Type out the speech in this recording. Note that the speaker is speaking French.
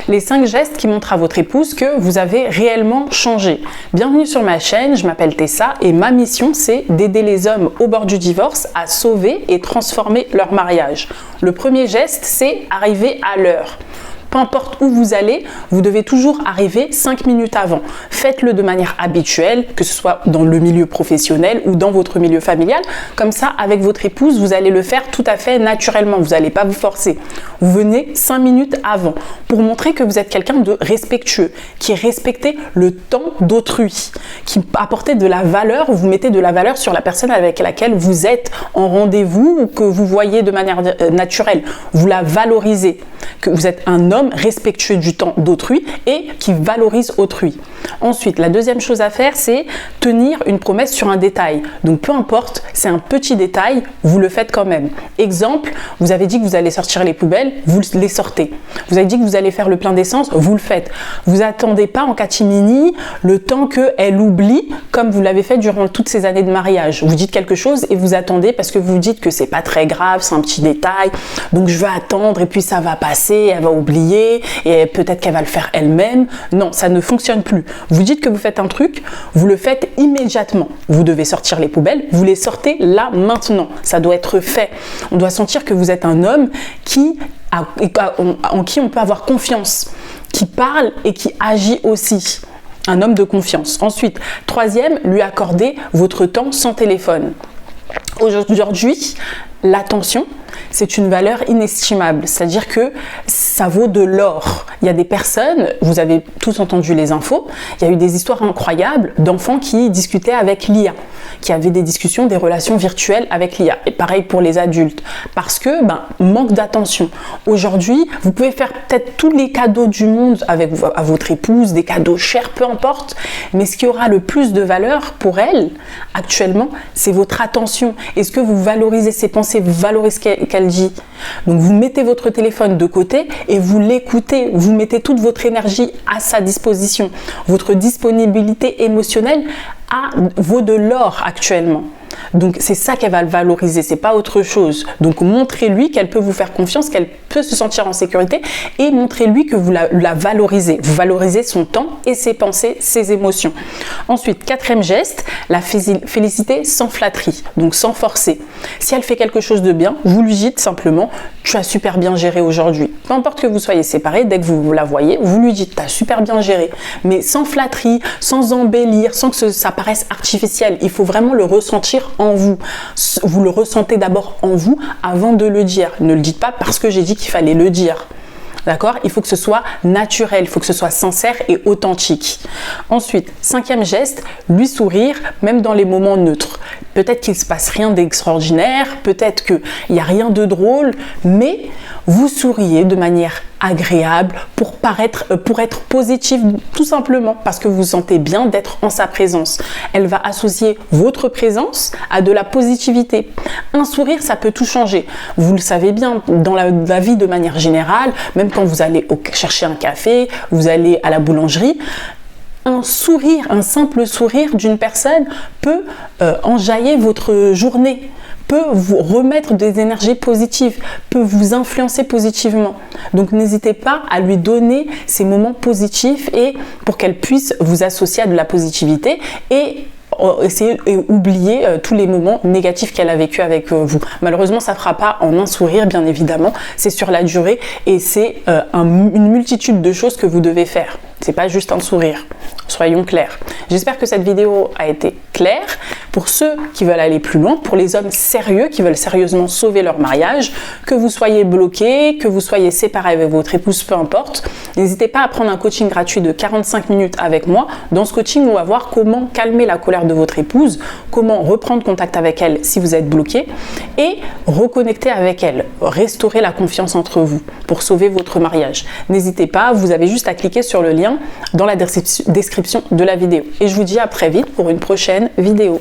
les 5 gestes qui montrent à votre épouse que vous avez réellement changé. Bienvenue sur ma chaîne, je m'appelle Tessa et ma mission c'est d'aider les hommes au bord du divorce à sauver et transformer leur mariage. Le premier geste, c'est arriver à l'heure. Peu importe où vous allez, vous devez toujours arriver 5 minutes avant. Faites-le de manière habituelle, que ce soit dans le milieu professionnel ou dans votre milieu familial. Comme ça, avec votre épouse, vous allez le faire tout à fait naturellement. Vous n'allez pas vous forcer. Vous venez 5 minutes avant pour montrer que vous êtes quelqu'un de respectueux, qui respectez le temps d'autrui, qui apportez de la valeur, vous mettez de la valeur sur la personne avec laquelle vous êtes en rendez-vous ou que vous voyez de manière naturelle. Vous la valorisez, que vous êtes un homme respectueux du temps d'autrui et qui valorise autrui. Ensuite, la deuxième chose à faire, c'est tenir une promesse sur un détail. Donc, peu importe, c'est un petit détail, vous le faites quand même. Exemple, vous avez dit que vous allez sortir les poubelles, vous les sortez. Vous avez dit que vous allez faire le plein d'essence, vous le faites. Vous attendez pas en catimini le temps qu'elle oublie, comme vous l'avez fait durant toutes ces années de mariage. Vous dites quelque chose et vous attendez parce que vous dites que c'est pas très grave, c'est un petit détail, donc je vais attendre et puis ça va passer, elle va oublier et peut-être qu'elle va le faire elle-même. Non, ça ne fonctionne plus. Vous dites que vous faites un truc, vous le faites immédiatement. Vous devez sortir les poubelles, vous les sortez là maintenant. Ça doit être fait. On doit sentir que vous êtes un homme en qui on peut avoir confiance, qui parle et qui agit aussi. Un homme de confiance. Ensuite, troisième, lui accorder votre temps sans téléphone. Aujourd'hui, l'attention, c'est une valeur inestimable, c'est-à-dire que ça vaut de l'or. Il y a des personnes, vous avez tous entendu les infos, il y a eu des histoires incroyables d'enfants qui discutaient avec l'IA, qui avaient des discussions, des relations virtuelles avec l'IA. Et pareil pour les adultes, parce que manque d'attention. Aujourd'hui, vous pouvez faire peut-être tous les cadeaux du monde à votre épouse, des cadeaux chers, peu importe, mais ce qui aura le plus de valeur pour elle, actuellement, c'est votre attention. Est-ce que vous valorisez ses pensées, vous valorisez ce qu'elle dit? Donc vous mettez votre téléphone de côté et vous l'écoutez, vous mettez toute votre énergie à sa disposition. Votre disponibilité émotionnelle vaut de l'or actuellement. Donc c'est ça qu'elle va le valoriser, c'est pas autre chose. Donc montrez-lui qu'elle peut vous faire confiance, qu'elle peut se sentir en sécurité et montrez-lui que vous la valorisez. Vous valorisez son temps et ses pensées, ses émotions. Ensuite, quatrième geste, la féliciter sans flatterie, donc sans forcer. Si elle fait quelque chose de bien, vous lui dites simplement « tu as super bien géré aujourd'hui ». Peu importe que vous soyez séparés, dès que vous la voyez, vous lui dites « tu as super bien géré ». Mais sans flatterie, sans embellir, sans que ça paraisse artificiel. Il faut vraiment le ressentir en vous. Vous le ressentez d'abord en vous avant de le dire. Ne le dites pas parce que j'ai dit qu'il fallait le dire. D'accord? Il faut que ce soit naturel, il faut que ce soit sincère et authentique. Ensuite, cinquième geste, lui sourire même dans les moments neutres. Peut-être qu'il ne se passe rien d'extraordinaire, peut-être qu'il n'y a rien de drôle, mais vous souriez de manière agréable pour être positive tout simplement parce que vous vous sentez bien d'être en sa présence. Elle va associer votre présence à de la positivité. Un sourire, ça peut tout changer. Vous le savez bien, dans la vie de manière générale, même quand vous allez chercher un café, vous allez à la boulangerie, un sourire, un simple sourire d'une personne peut enjailler votre journée, peut vous remettre des énergies positives, peut vous influencer positivement. Donc n'hésitez pas à lui donner ces moments positifs et pour qu'elle puisse vous associer à de la positivité et essayer et oublier tous les moments négatifs qu'elle a vécu avec vous. Malheureusement, ça ne fera pas en un sourire, bien évidemment. C'est sur la durée et c'est une multitude de choses que vous devez faire. C'est pas juste un sourire. Soyons clairs. J'espère que cette vidéo a été claire. Pour ceux qui veulent aller plus loin, pour les hommes sérieux qui veulent sérieusement sauver leur mariage, que vous soyez bloqué, que vous soyez séparé avec votre épouse, peu importe, n'hésitez pas à prendre un coaching gratuit de 45 minutes avec moi. Dans ce coaching, on va voir comment calmer la colère de votre épouse, comment reprendre contact avec elle si vous êtes bloqué et reconnecter avec elle, restaurer la confiance entre vous pour sauver votre mariage. N'hésitez pas, vous avez juste à cliquer sur le lien dans la description de la vidéo. Et je vous dis à très vite pour une prochaine vidéo.